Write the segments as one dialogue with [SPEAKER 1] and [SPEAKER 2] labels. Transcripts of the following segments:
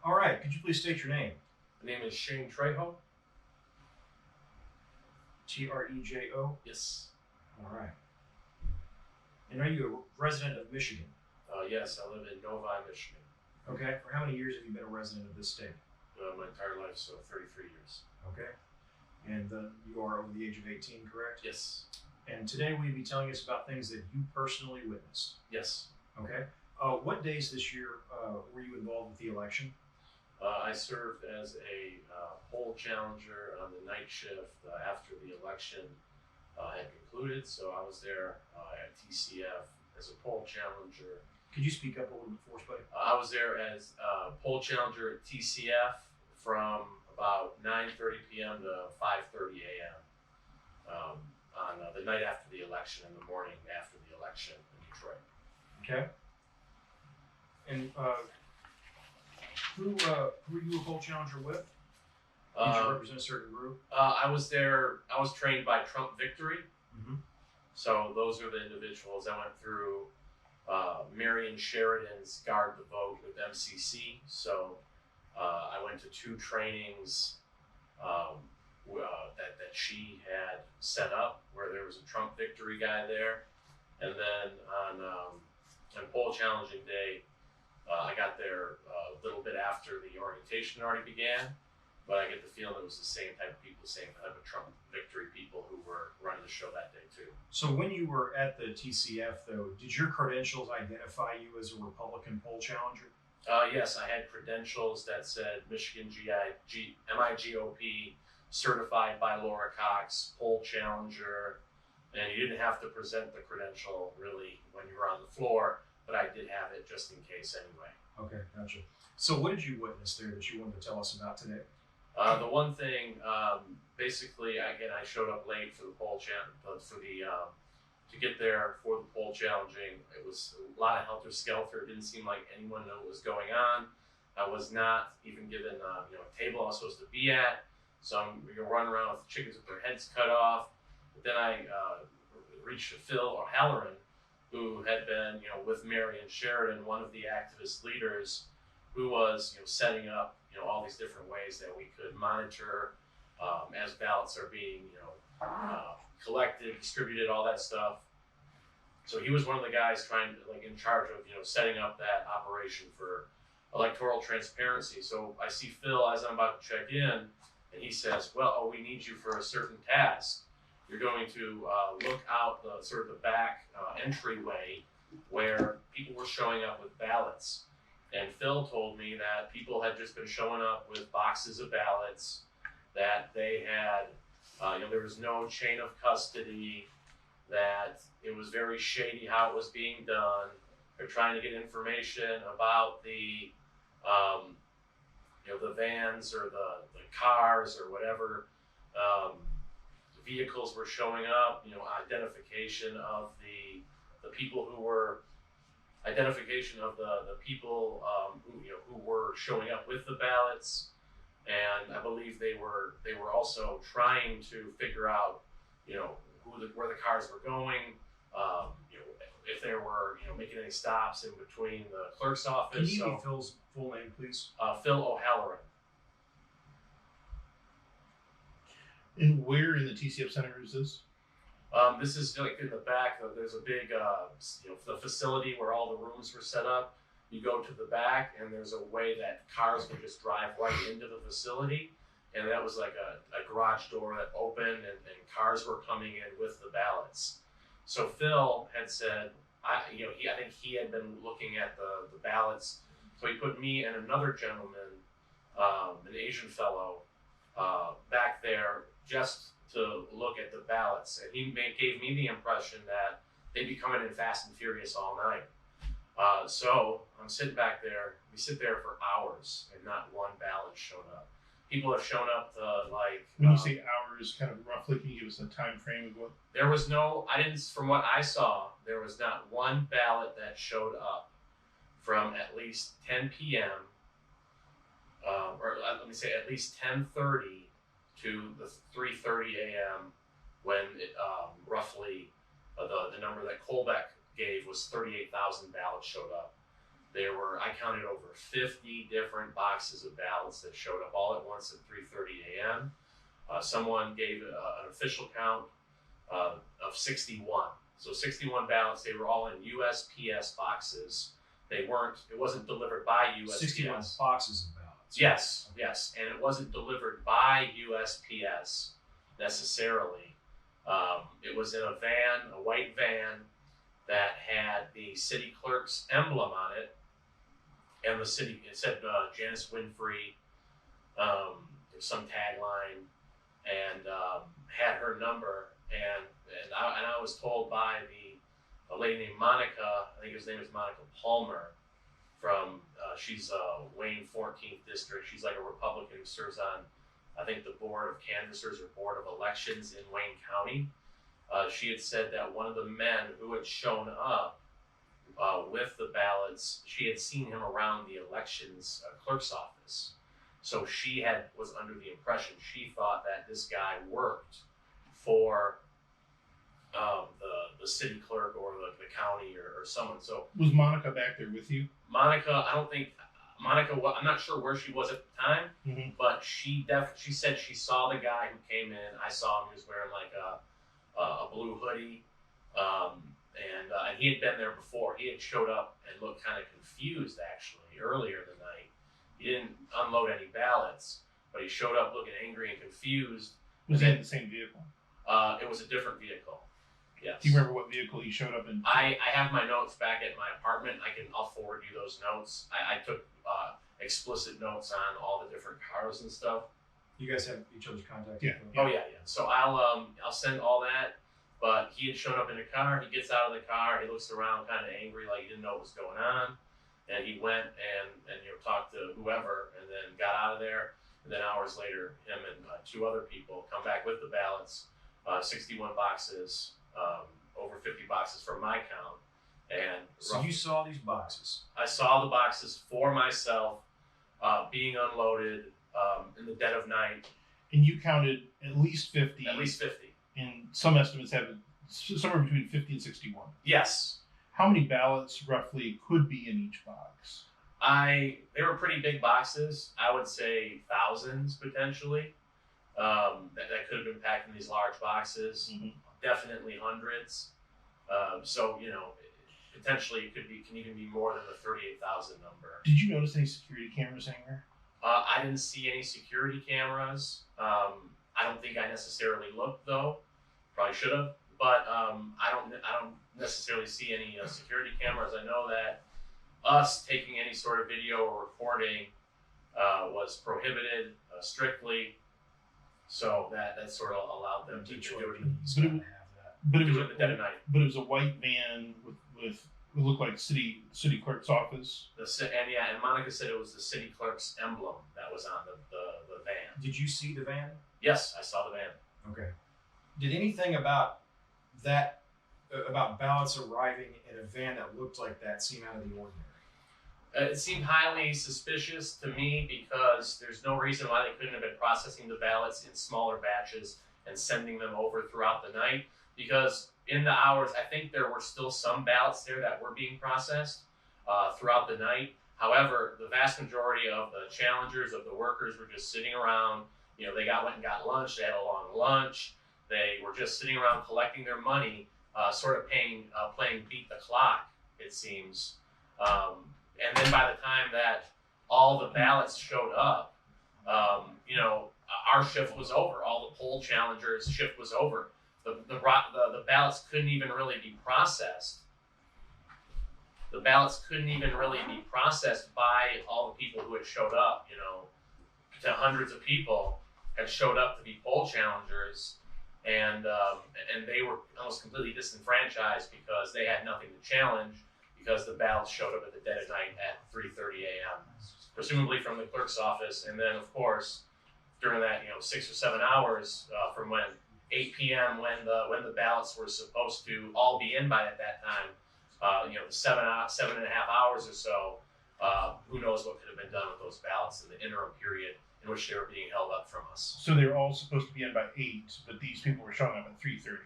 [SPEAKER 1] All right, could you please state your name?
[SPEAKER 2] My name is Shane Trejo.
[SPEAKER 1] Trejo.
[SPEAKER 2] Yes.
[SPEAKER 1] All right. And are you a resident of Michigan?
[SPEAKER 2] Yes, I live in Novi, Michigan.
[SPEAKER 1] Okay. For how many years have you been a resident of this state?
[SPEAKER 2] My entire life, so 33 years.
[SPEAKER 1] Okay. And you are over the age of 18, correct?
[SPEAKER 2] Yes.
[SPEAKER 1] And today we'll be telling us about things that you personally witnessed.
[SPEAKER 2] Yes.
[SPEAKER 1] Okay. What days this year were you involved with the election?
[SPEAKER 2] I served as a poll challenger on the night shift after the election had concluded. So I was there at TCF as a poll challenger.
[SPEAKER 1] Could you speak up a little bit for us, buddy?
[SPEAKER 2] I was there as a poll challenger at TCF from about 9:30 p.m. to 5:30 a.m. On the night after the election and the morning after the election in Detroit.
[SPEAKER 1] Okay. And who were you a poll challenger with? Did you represent a certain group?
[SPEAKER 2] I was there. I was trained by Trump Victory.
[SPEAKER 1] Mm-hmm.
[SPEAKER 2] So those are the individuals. I went through Marion Sheridan's Guard the Vote with MCC. So I went to 2 trainings that she had set up, where there was a Trump Victory guy there, and then on poll challenging day, I got there a little bit after the orientation already began. But I get the feeling it was the same type of people, same type of Trump Victory people who were running the show that day too.
[SPEAKER 1] So when you were at the TCF, though, did your credentials identify you as a Republican poll challenger?
[SPEAKER 2] Yes, I had credentials that said Michigan MIGOP, certified by Laura Cox, poll challenger, and you didn't have to present the credential really when you were on the floor, but I did have it just in case anyway.
[SPEAKER 1] Okay, gotcha. So what did you witness there that you wanted to tell us about today?
[SPEAKER 2] The one thing, basically, again, I showed up late for the to get there for the poll challenging. It was a lot of helter-skelter. It didn't seem like anyone knew what was going on. I was not even given a table I was supposed to be at. So I'm running around with chickens with their heads cut off. But then I reached Phil O'Halloran, who had been with Marion Sheridan, one of the activist leaders, who was setting up all these different ways that we could monitor as ballots are being collected, distributed, all that stuff. So he was one of the guys in charge of setting up that operation for electoral transparency. So I see Phil as I'm about to check in, and he says, "Well, we need you for a certain task. You're going to look out the back entryway where people were showing up with ballots." And Phil told me that people had just been showing up with boxes of ballots, that they had, there was no chain of custody, that it was very shady how it was being done. They're trying to get information about the, the vans or the cars or whatever vehicles were showing up, identification of the people who were, identification of the people who were showing up with the ballots, and I believe they were also trying to figure out where the cars were going, if they were making any stops in between the clerk's office.
[SPEAKER 1] Can you give me Phil's full name, please?
[SPEAKER 2] Phil O'Halloran.
[SPEAKER 3] And where in the TCF Center is this?
[SPEAKER 2] This is like in the back. There's a big, the facility where all the rooms were set up. You go to the back, and there's a way that cars can just drive right into the facility. And that was like a garage door that opened, and cars were coming in with the ballots. So Phil had said, I think he had been looking at the ballots. So he put me and another gentleman, an Asian fellow, back there just to look at the ballots, and he gave me the impression that they'd be coming in fast and furious all night. So I'm sitting back there. We sit there for hours, and not one ballot showed up. People have shown up to
[SPEAKER 3] When you say hours, kind of roughly, can you give us a time frame of what?
[SPEAKER 2] There was no. I didn't. From what I saw, there was not one ballot that showed up from at least 10 p.m. Or let me say at least 10:30 to the 3:30 a.m. when it, roughly the number that Colbeck gave was 38,000 ballots showed up. I counted over 50 different boxes of ballots that showed up all at once at 3:30 a.m. Someone gave an official count of 61. So 61 ballots. They were all in USPS boxes. It wasn't delivered by USPS.
[SPEAKER 1] 61 boxes of ballots.
[SPEAKER 2] Yes, and it wasn't delivered by USPS necessarily. It was in a van, a white van, that had the city clerk's emblem on it, and it said Janice Winfrey, some tagline, and had her number, and I was told by a lady named Monica, I think his name is Monica Palmer, from she's Wayne 14th district. She's like a Republican who serves on, I think, the board of canvassers or board of elections in Wayne County. She had said that one of the men who had shown up with the ballots, she had seen him around the elections clerk's office. So she was under the impression, she thought that this guy worked for the city clerk or the county or someone. So
[SPEAKER 3] Was Monica back there with you?
[SPEAKER 2] Monica, I'm not sure where she was at the time,
[SPEAKER 3] Mhm.
[SPEAKER 2] but she said she saw the guy who came in. I saw him. He was wearing like a blue hoodie, and he had been there before. He had showed up and looked kind of confused actually earlier in the night. He didn't unload any ballots, but he showed up looking angry and confused.
[SPEAKER 3] Was he in the same vehicle?
[SPEAKER 2] It was a different vehicle. Yes.
[SPEAKER 3] Do you remember what vehicle he showed up in?
[SPEAKER 2] I have my notes back at my apartment. I'll forward you those notes. I took explicit notes on all the different cars and stuff.
[SPEAKER 1] You guys have each other's contact
[SPEAKER 3] Yeah.
[SPEAKER 1] info?
[SPEAKER 2] Oh yeah. So I'll send all that. But he had shown up in a car. He gets out of the car. He looks around, kind of angry, like he didn't know what was going on. And he went and talked to whoever, and then got out of there. And then hours later, him and two other people come back with the ballots, 61 boxes, over 50 boxes from my count. And
[SPEAKER 1] So you saw these boxes.
[SPEAKER 2] I saw the boxes for myself being unloaded in the dead of night.
[SPEAKER 3] And you counted at least 50.
[SPEAKER 2] At least 50.
[SPEAKER 3] And some estimates have it somewhere between 50 and 61.
[SPEAKER 2] Yes.
[SPEAKER 3] How many ballots roughly could be in each box?
[SPEAKER 2] They were pretty big boxes. I would say thousands potentially. That could have been packed in these large boxes.
[SPEAKER 3] Mm-hmm.
[SPEAKER 2] Definitely hundreds. So potentially it can even be more than the 38,000 number.
[SPEAKER 3] Did you notice any security cameras anywhere?
[SPEAKER 2] I didn't see any security cameras. I don't think I necessarily looked though. Probably should have, but I don't necessarily see any security cameras. I know that us taking any sort of video or recording was prohibited strictly, so that sort of allowed them to do
[SPEAKER 1] Detroit
[SPEAKER 2] it.
[SPEAKER 1] PD's
[SPEAKER 3] But it
[SPEAKER 1] gotta
[SPEAKER 3] was-
[SPEAKER 1] have that.
[SPEAKER 3] But it
[SPEAKER 2] Do
[SPEAKER 3] was
[SPEAKER 2] it in the dead of night.
[SPEAKER 3] But it was a white van with it looked like city clerk's office.
[SPEAKER 2] And Monica said it was the city clerk's emblem that was on the van.
[SPEAKER 1] Did you see the van?
[SPEAKER 2] Yes, I saw the van.
[SPEAKER 1] Okay. Did anything about that, about ballots arriving in a van that looked like that, seem out of the ordinary?
[SPEAKER 2] It seemed highly suspicious to me because there's no reason why they couldn't have been processing the ballots in smaller batches and sending them over throughout the night. Because in the hours, I think there were still some ballots there that were being processed throughout the night. However, the vast majority of the challengers, of the workers, were just sitting around. They went and got lunch. They had a long lunch. They were just sitting around collecting their money, sort of playing beat the clock, it seems. And then by the time that all the ballots showed up, our shift was over. All the poll challengers' shift was over. The ballots couldn't even really be processed. The ballots couldn't even really be processed by all the people who had showed up. To hundreds of people had showed up to be poll challengers, and they were almost completely disenfranchised because they had nothing to challenge because the ballots showed up at the dead of night at 3:30 a.m. presumably from the clerk's office, and then of course during that 6 or 7 hours from when 8 p.m. when the ballots were supposed to all be in by at that time, 7.5 hours or so. Who knows what could have been done with those ballots in the interim period in which they were being held up from us.
[SPEAKER 3] So they were all supposed to be in by 8, but these people were showing up at 3:30.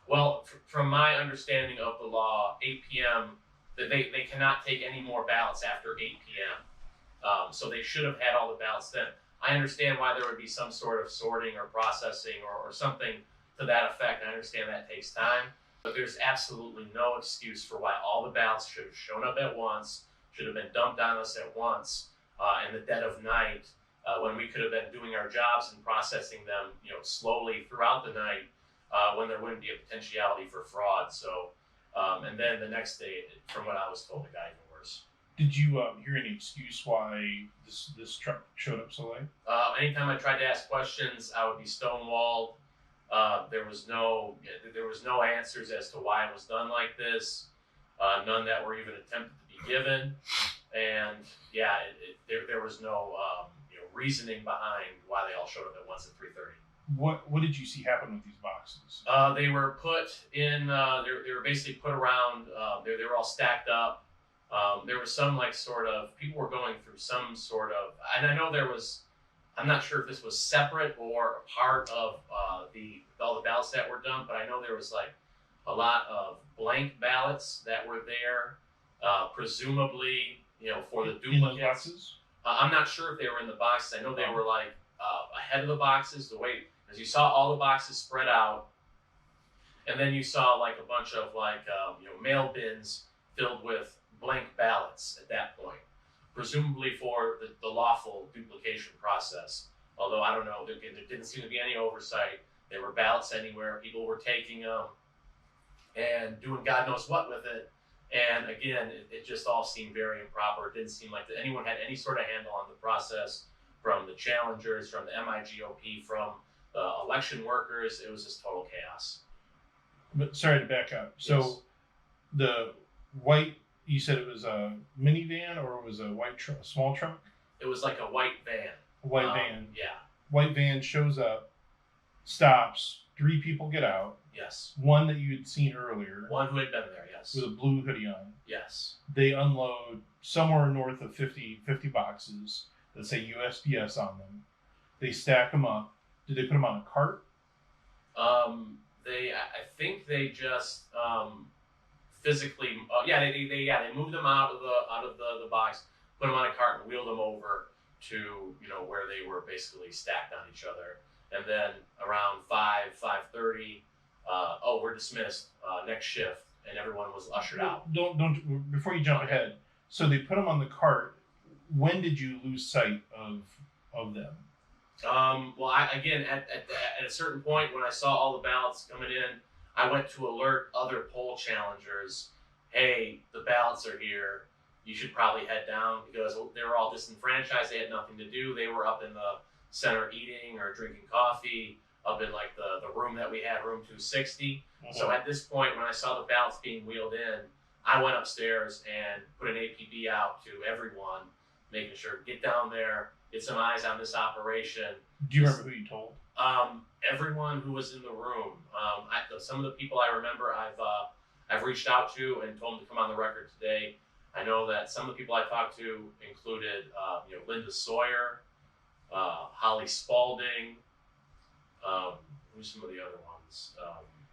[SPEAKER 2] Well, from my understanding of the law, 8 p.m. they cannot take any more ballots after 8 p.m. So they should have had all the ballots then. I understand why there would be some sort of sorting or processing or something to that effect. I understand that takes time, but there's absolutely no excuse for why all the ballots should have shown up at once, should have been dumped on us at once in the dead of night when we could have been doing our jobs and processing them, slowly throughout the night when there wouldn't be a potentiality for fraud. So, and then the next day, from what I was told, it got even worse.
[SPEAKER 3] Did you hear any excuse why this truck showed up so late?
[SPEAKER 2] Anytime I tried to ask questions, I would be stonewalled. There was no answers as to why it was done like this. None that were even attempted to be given, and there was no reasoning behind why they all showed up at once at 3:30.
[SPEAKER 3] What did you see happen with these boxes?
[SPEAKER 2] They were put in. They were basically put around. They were all stacked up. There was some people were going through some sort of, and I know there was. I'm not sure if this was separate or a part of all the ballots that were dumped, but I know there was a lot of blank ballots that were there, presumably for the
[SPEAKER 3] In those
[SPEAKER 2] duplicates.
[SPEAKER 3] boxes?
[SPEAKER 2] I'm not sure if they were in the boxes. I know they were ahead of the boxes. The way, as you saw all the boxes spread out, and then you saw a bunch of mail bins filled with blank ballots at that point, presumably for the lawful duplication process. Although I don't know, there didn't seem to be any oversight. There were ballots anywhere. People were taking them and doing God knows what with it. And again, it just all seemed very improper. It didn't seem like anyone had any sort of handle on the process, from the challengers, from the MIGOP, from the election workers. It was just total chaos.
[SPEAKER 3] But sorry to back up. So
[SPEAKER 2] Yes.
[SPEAKER 3] the white, you said it was a minivan or it was a white truck, a small truck?
[SPEAKER 2] It was like a white van.
[SPEAKER 3] A white van.
[SPEAKER 2] Yeah.
[SPEAKER 3] White van shows up, stops, 3 people get out.
[SPEAKER 2] Yes.
[SPEAKER 3] One that you had seen earlier
[SPEAKER 2] One who had been there. Yes.
[SPEAKER 3] with a blue hoodie on.
[SPEAKER 2] Yes.
[SPEAKER 3] They unload somewhere north of 50 boxes that say USPS on them. They stack them up. Did they put them on a cart?
[SPEAKER 2] I think they just physically. They moved them out of the box, put them on a cart, and wheeled them over to where they were basically stacked on each other. And then around 5:30, we're dismissed. Next shift, and everyone was ushered out.
[SPEAKER 3] Don't before you jump ahead. So they put them on the cart. When did you lose sight of them?
[SPEAKER 2] At a certain point, when I saw all the ballots coming in, I went to alert other poll challengers. Hey, the ballots are here. You should probably head down, because they were all disenfranchised. They had nothing to do. They were up in the center eating or drinking coffee, up in the room that we had, room 260. So at this point, when I saw the ballots being wheeled in, I went upstairs and put an APB out to everyone, making sure, get down there, get some eyes on this operation.
[SPEAKER 3] Do you remember who you told?
[SPEAKER 2] Everyone who was in the room. Some of the people I remember, I've reached out to and told them to come on the record today. I know that some of the people I talked to included, Linda Sawyer, Holly Spalding. Who's some of the other ones?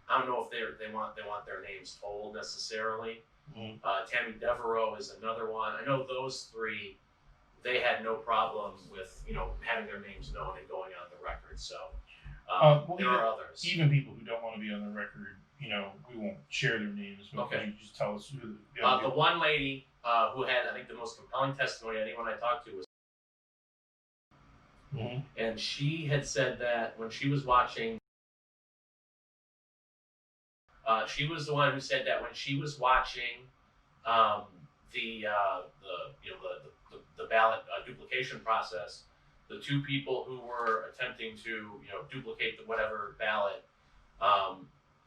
[SPEAKER 2] I don't know if they want their names told necessarily.
[SPEAKER 3] Mm-hmm.
[SPEAKER 2] Tammy Devereaux is another one. I know those 3. They had no problem with having their names known and going on the record. So there are others.
[SPEAKER 3] Even people who don't want to be on the record, we won't share their names. But
[SPEAKER 2] Okay.
[SPEAKER 3] Could you just tell us who
[SPEAKER 2] The one lady who had, I think, the most compelling testimony anyone I talked to was,
[SPEAKER 3] Mm-hmm.
[SPEAKER 2] and she had said that when she was watching, she was the one who said that when she was watching the ballot duplication process, the 2 people who were attempting to duplicate whatever ballot,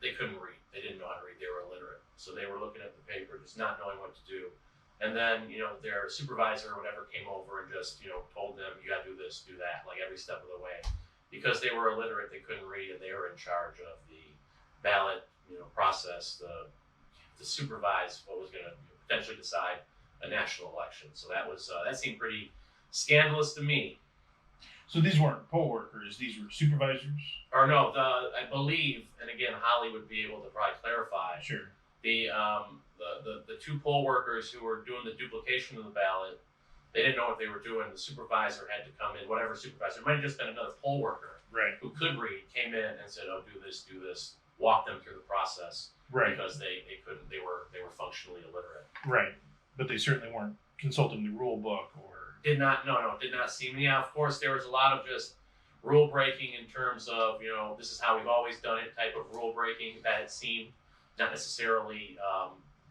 [SPEAKER 2] they couldn't read. They didn't know how to read. They were illiterate, so they were looking at the paper, just not knowing what to do. And then their supervisor or whatever came over and just told them, you got to do this, do that, like every step of the way, because they were illiterate. They couldn't read, and they were in charge of the ballot process to supervise what was going to potentially decide a national election. So that seemed pretty scandalous to me.
[SPEAKER 3] So these weren't poll workers; these were supervisors.
[SPEAKER 2] Or no, I believe, and again, Holly would be able to probably clarify.
[SPEAKER 3] Sure.
[SPEAKER 2] The the two poll workers who were doing the duplication of the ballot, they didn't know what they were doing. The supervisor had to come in, whatever supervisor, it might have just been another poll worker
[SPEAKER 3] Right.
[SPEAKER 2] who could read, came in and said, "Oh, do this," walk them through the process
[SPEAKER 3] Right.
[SPEAKER 2] because they couldn't, they were functionally illiterate.
[SPEAKER 3] Right. But they certainly weren't consulting the rule book or.
[SPEAKER 2] Did not seem. Yeah, of course, there was a lot of just rule breaking in terms of, this is how we've always done it type of rule breaking that it seemed not necessarily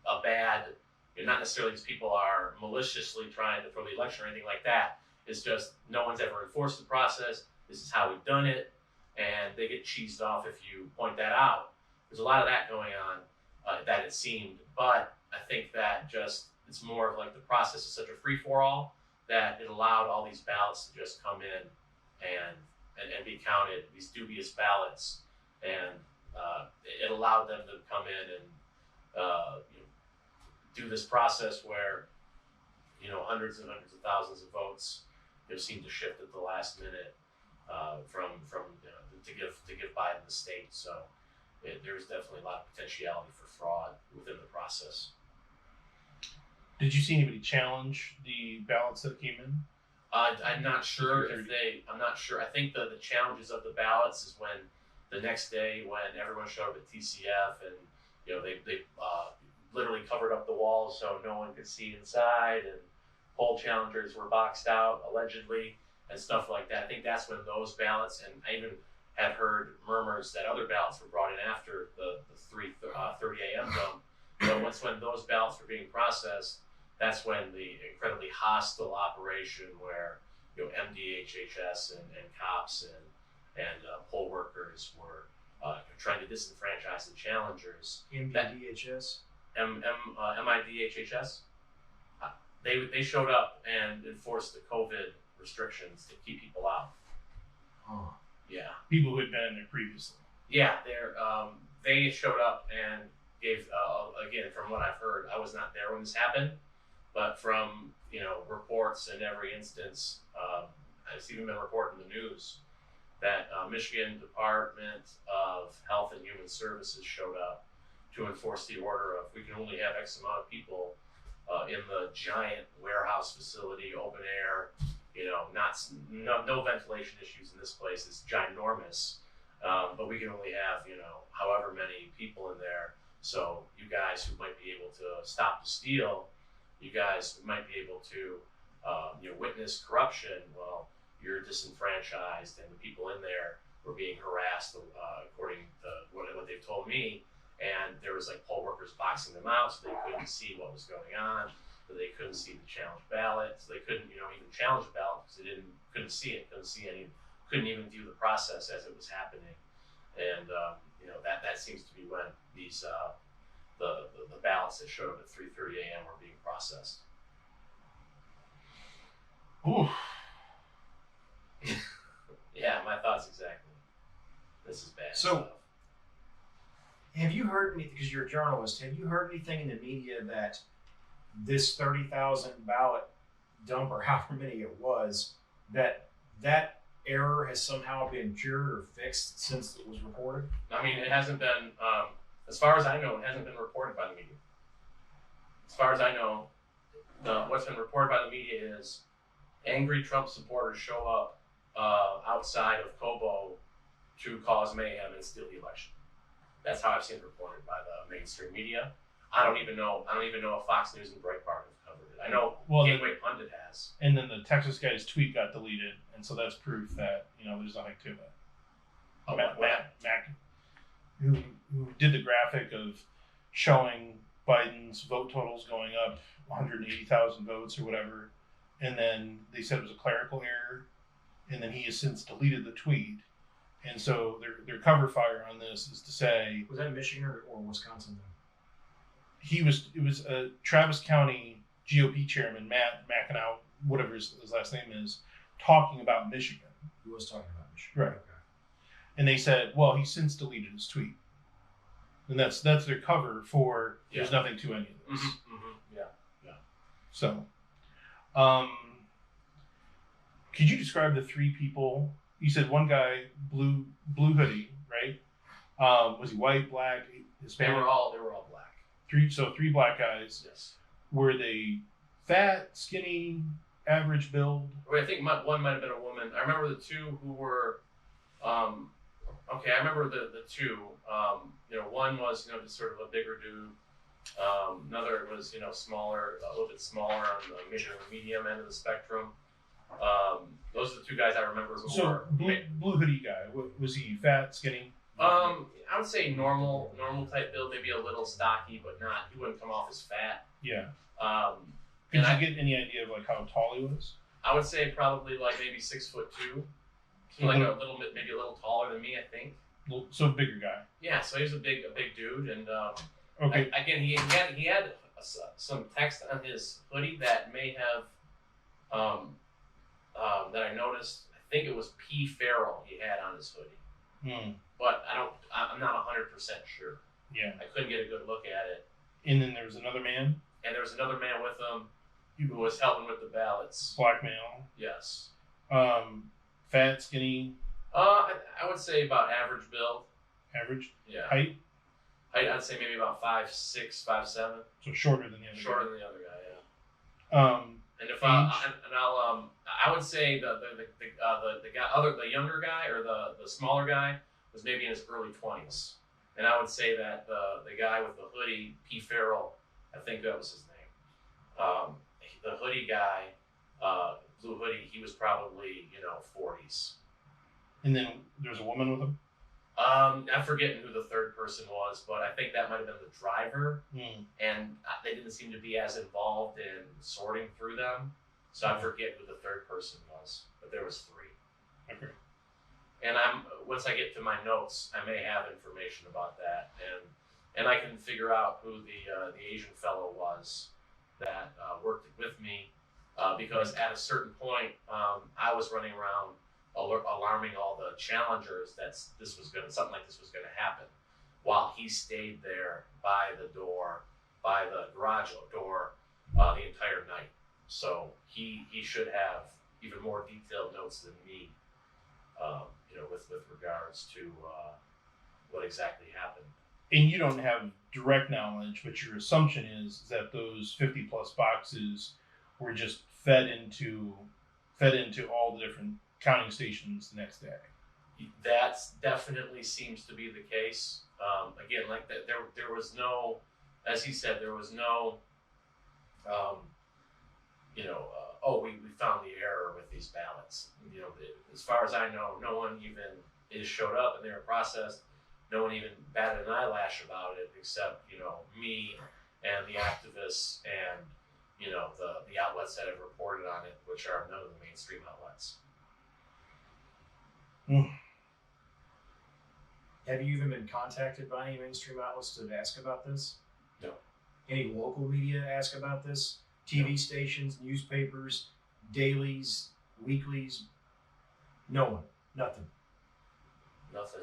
[SPEAKER 2] a bad, not necessarily these people are maliciously trying to throw the election or anything like that. It's just no one's ever enforced the process. This is how we've done it, and they get cheesed off if you point that out. There's a lot of that going on that it seemed, but I think that just it's more of like the process is such a free for all that it allowed all these ballots to just come in and be counted, these dubious ballots, and it allowed them to come in and do this process where hundreds and hundreds of thousands of votes seem to shift at the last minute from to give Biden the state. So there's definitely a lot of potentiality for fraud within the process.
[SPEAKER 3] Did you see anybody challenge the ballots that came in?
[SPEAKER 2] I'm not sure if I'm not sure. I think the challenges of the ballots is when the next day when everyone showed up at TCF and they literally covered up the walls so no one could see inside, and poll challengers were boxed out allegedly and stuff like that. I think that's when those ballots, and I even had heard murmurs that other ballots were brought in after the 3:30 a.m. dump. But when those ballots were being processed, that's when the incredibly hostile operation where MDHHS and cops and poll workers were trying to disenfranchise the challengers.
[SPEAKER 4] MDHS?
[SPEAKER 2] MIDHHS. They showed up and enforced the COVID restrictions to keep people out.
[SPEAKER 4] Oh.
[SPEAKER 2] Yeah.
[SPEAKER 3] People who had been in there previously.
[SPEAKER 2] Yeah, they showed up and gave again, from what I've heard, I was not there when this happened, but from reports in every instance, it's even been reported in the news that Michigan Department of Health and Human Services showed up to enforce the order of we can only have X amount of people in the giant warehouse facility, open air. No ventilation issues in this place. It's ginormous, but we can only have however many people in there. So you guys who might be able to stop the steal, you guys who might be able to witness corruption. Well, you're disenfranchised, and the people in there were being harassed according to what they've told me. And there was like poll workers boxing them out so they couldn't see what was going on, so they couldn't see the challenge ballot, so they couldn't even challenge the ballot because they couldn't see it, couldn't even view the process as it was happening. And that seems to be when these the ballots that showed up at 3:30 a.m. were being processed.
[SPEAKER 3] Ooh.
[SPEAKER 2] Yeah, my thoughts exactly. This is bad
[SPEAKER 4] So,
[SPEAKER 2] stuff.
[SPEAKER 4] have you heard anything, because you're a journalist, have you heard anything in the media that this 30,000 ballot dump, or however many it was, that error has somehow been cured or fixed since it was reported?
[SPEAKER 2] I mean, it hasn't been, as far as I know, it hasn't been reported by the media. As far as I know, what's been reported by the media is angry Trump supporters show up outside of Cobo to cause mayhem and steal the election. That's how I've seen it reported by the mainstream media. I don't even know if Fox News and Breitbart have covered it. I know Gateway Pundit has.
[SPEAKER 3] And then the Texas guy's tweet got deleted, and so that's proof that there's nothing to it.
[SPEAKER 2] Oh,
[SPEAKER 3] Mac, who did the graphic of showing Biden's vote totals going up 180,000 votes or whatever, and then they said it was a clerical error, and then he has since deleted the tweet. And so their cover fire on this is to say,
[SPEAKER 4] Was that Michigan or Wisconsin?
[SPEAKER 3] it was a Travis County GOP chairman, Matt McEnow, whatever his last name is, talking about Michigan.
[SPEAKER 4] Who was talking about Michigan?
[SPEAKER 3] Right.
[SPEAKER 4] Okay.
[SPEAKER 3] And they said, well, he's since deleted his tweet. And that's their cover for there's nothing to any of this.
[SPEAKER 2] Mm-hmm, mm-hmm. Yeah.
[SPEAKER 3] So, could you describe the three people? You said one guy, blue hoodie, right? Was he white, black,
[SPEAKER 2] They
[SPEAKER 3] Hispanic?
[SPEAKER 2] were all black.
[SPEAKER 3] Three black guys.
[SPEAKER 2] Yes.
[SPEAKER 3] Were they fat, skinny, average build?
[SPEAKER 2] Well, I think one might have been a woman. I remember the two who were, okay, I remember the two. One was, just sort of a bigger dude. Another was, smaller, a little bit smaller on maybe the medium end of the spectrum. Those are the two guys I remember who
[SPEAKER 3] So
[SPEAKER 2] were.
[SPEAKER 3] blue hoodie guy, was he fat, skinny?
[SPEAKER 2] I would say normal type build, maybe a little stocky, but not. He wouldn't come off as fat.
[SPEAKER 3] Yeah.
[SPEAKER 2] And
[SPEAKER 3] Did you get any idea of like how tall he was?
[SPEAKER 2] I would say probably like maybe 6'2", like a little bit, maybe a little taller than me, I think.
[SPEAKER 3] So bigger guy.
[SPEAKER 2] Yeah, so he was a big dude, and
[SPEAKER 3] Okay.
[SPEAKER 2] again, he had some text on his hoodie that may have that I noticed. I think it was P. Farrell he had on his hoodie, but I'm not 100% sure.
[SPEAKER 3] Yeah.
[SPEAKER 2] I couldn't get a good look at it.
[SPEAKER 3] And then there was another man,
[SPEAKER 2] And there was another man with him who was helping with the ballots.
[SPEAKER 3] black male.
[SPEAKER 2] Yes.
[SPEAKER 3] Fat, skinny,
[SPEAKER 2] I would say about average build.
[SPEAKER 3] average.
[SPEAKER 2] Yeah.
[SPEAKER 3] Height,
[SPEAKER 2] I'd say maybe about 5'6", 5'7".
[SPEAKER 3] so shorter than the other
[SPEAKER 2] Shorter
[SPEAKER 3] guy.
[SPEAKER 2] than the other guy, yeah. And if I would say the younger guy or the smaller guy was maybe in his early 20s, and I would say that the guy with the hoodie, P. Farrell, I think that was his name. The hoodie guy, blue hoodie, he was probably 40s.
[SPEAKER 3] And then there's a woman with him.
[SPEAKER 2] I'm forgetting who the third person was, but I think that might have been the driver. And they didn't seem to be as involved in sorting through them, so I forget who the third person was, but there was three.
[SPEAKER 3] Okay.
[SPEAKER 2] And once I get to my notes, I may have information about that, and I can figure out who the Asian fellow was that worked with me, because at a certain point, I was running around alarming all the challengers that something like this was gonna happen, while he stayed there by the garage door, the entire night. So he should have even more detailed notes than me, with regards to what exactly happened.
[SPEAKER 3] And you don't have direct knowledge, but your assumption is that those 50 plus boxes were just fed into all the different counting stations the next day.
[SPEAKER 2] That definitely seems to be the case. Again, like that, there was no, as he said, there was no, we found the error with these ballots. As far as I know, no one even showed up and they were processed. No one even batted an eyelash about it, except me and the activists and the outlets that have reported on it, which are none of the mainstream outlets.
[SPEAKER 4] Have you even been contacted by any mainstream outlets to ask about this?
[SPEAKER 2] No.
[SPEAKER 4] Any local media ask about this? TV stations, newspapers, dailies, weeklies? No one. Nothing.
[SPEAKER 2] Nothing.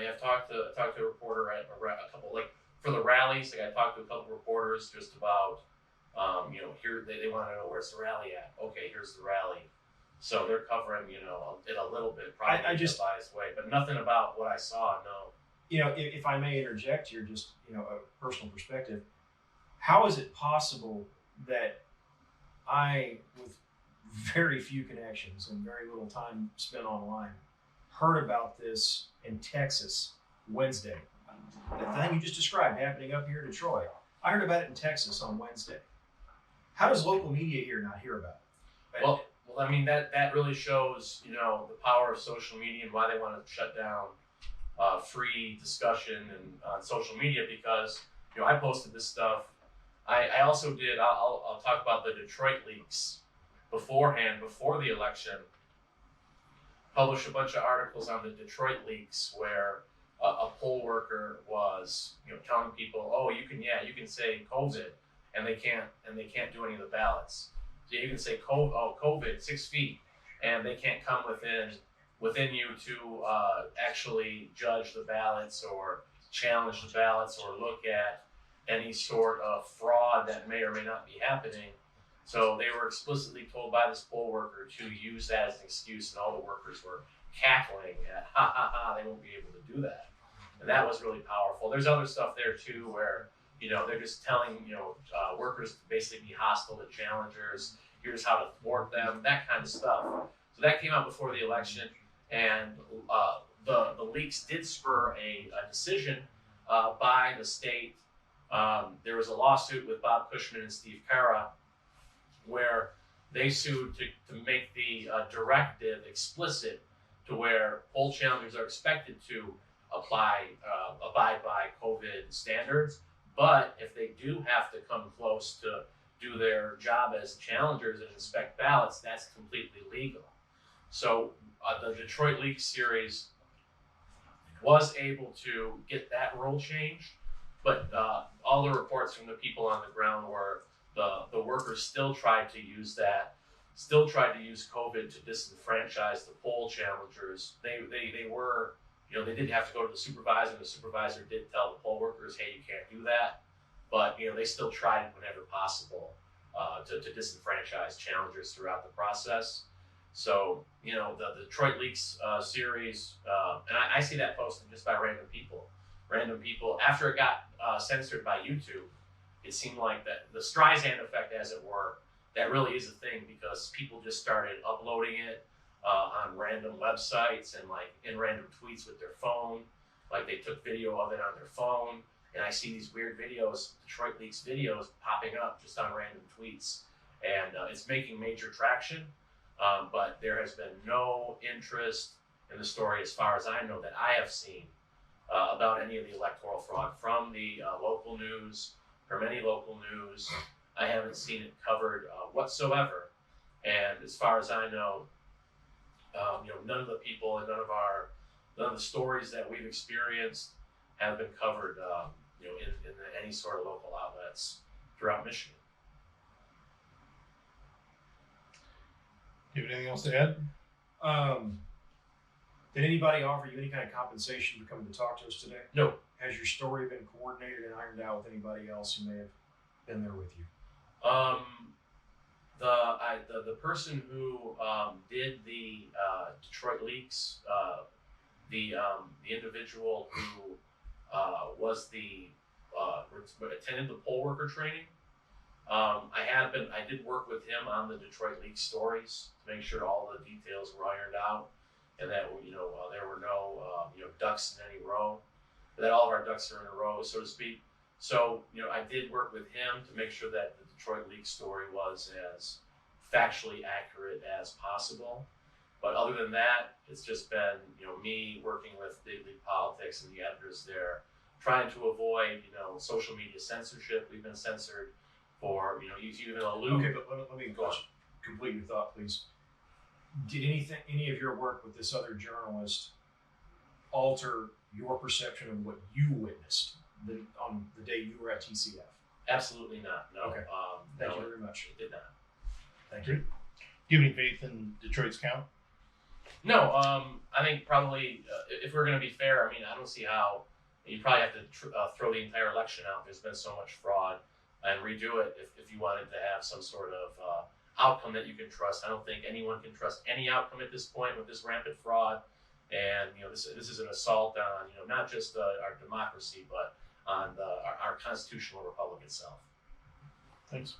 [SPEAKER 2] I've talked to a reporter at a couple, like for the rallies. Like I talked to a couple reporters just about, here they want to know where's the rally at. Okay, here's the rally. So they're covering, it a little bit, probably in a biased way, but nothing about what I saw. No.
[SPEAKER 4] If I may interject here, just a personal perspective. How is it possible that I, with very few connections and very little time spent online, heard about this in Texas Wednesday? The thing you just described happening up here in Troy, I heard about it in Texas on Wednesday. How does local media here not hear about it?
[SPEAKER 2] Well, I mean that really shows the power of social media and why they want to shut down free discussion and on social media, because I posted this stuff. I also did. I'll talk about the Detroit leaks beforehand, before the election. Published a bunch of articles on the Detroit leaks where a poll worker was telling people, oh, you can say COVID and they can't do any of the ballots. So you can say COVID 6 feet, and they can't come within you to actually judge the ballots or challenge the ballots or look at any sort of fraud that may or may not be happening. So they were explicitly told by this poll worker to use that as an excuse, and all the workers were cackling at, ha ha ha, they won't be able to do that. And that was really powerful. There's other stuff there too where they're just telling workers to basically be hostile to challengers. Here's how to thwart them, that kind of stuff. So that came out before the election, and the leaks did spur a decision by the state. There was a lawsuit with Bob Cushman and Steve Cara where they sued to make the directive explicit to where poll challengers are expected to abide by COVID standards. But if they do have to come close to do their job as challengers and inspect ballots, that's completely legal. So the Detroit Leaks series was able to get that rule changed, but all the reports from the people on the ground were the workers still tried to use COVID to disenfranchise the poll challengers. They were, they did have to go to the supervisor, and the supervisor did tell the poll workers, hey, you can't do that. But, they still tried whenever possible to disenfranchise challengers throughout the process. So, the Detroit Leaks series, and I see that posted just by random people. After it got censored by YouTube, it seemed like that the Streisand effect, as it were, that really is a thing because people just started uploading it on random websites and like in random tweets with their phone. Like they took video of it on their phone, and I see these weird videos, Detroit Leaks videos, popping up just on random tweets, and it's making major traction. But there has been no interest in the story, as far as I know, that I have seen about any of the electoral fraud from the local news, from any local news. I haven't seen it covered whatsoever. And as far as I know, none of the people and none of the stories that we've experienced have been covered, in any sort of local outlets throughout Michigan.
[SPEAKER 3] Do you have anything else to add?
[SPEAKER 4] Did anybody offer you any kind of compensation for coming to talk to us today?
[SPEAKER 2] No.
[SPEAKER 4] Has your story been coordinated and ironed out with anybody else who may have been there with you?
[SPEAKER 2] The person who did the Detroit Leaks, the individual who attended the poll worker training. I did work with him on the Detroit Leaks stories to make sure all the details were ironed out, and that there were no ducks in any row, that all of our ducks are in a row, so to speak. So I did work with him to make sure that the Detroit Leaks story was as factually accurate as possible. But other than that, it's just been me working with Big League Politics and the editors there, trying to avoid social media censorship. We've been censored for you even allude.
[SPEAKER 4] Okay, but let me
[SPEAKER 2] Go on.
[SPEAKER 4] complete your thought, please. Did any of your work with this other journalist alter your perception of what you witnessed on the day you were at TCF?
[SPEAKER 2] Absolutely not. No.
[SPEAKER 4] Okay. Thank you very much.
[SPEAKER 2] It did not.
[SPEAKER 4] Thank you.
[SPEAKER 3] Do you have any faith in Detroit's count?
[SPEAKER 2] No. I think probably if we're going to be fair, I don't see how you probably have to throw the entire election out. There's been so much fraud, and redo it if you wanted to have some sort of outcome that you can trust. I don't think anyone can trust any outcome at this point with this rampant fraud, and this is an assault on not just our democracy, but on our constitutional republic itself.
[SPEAKER 3] Thanks.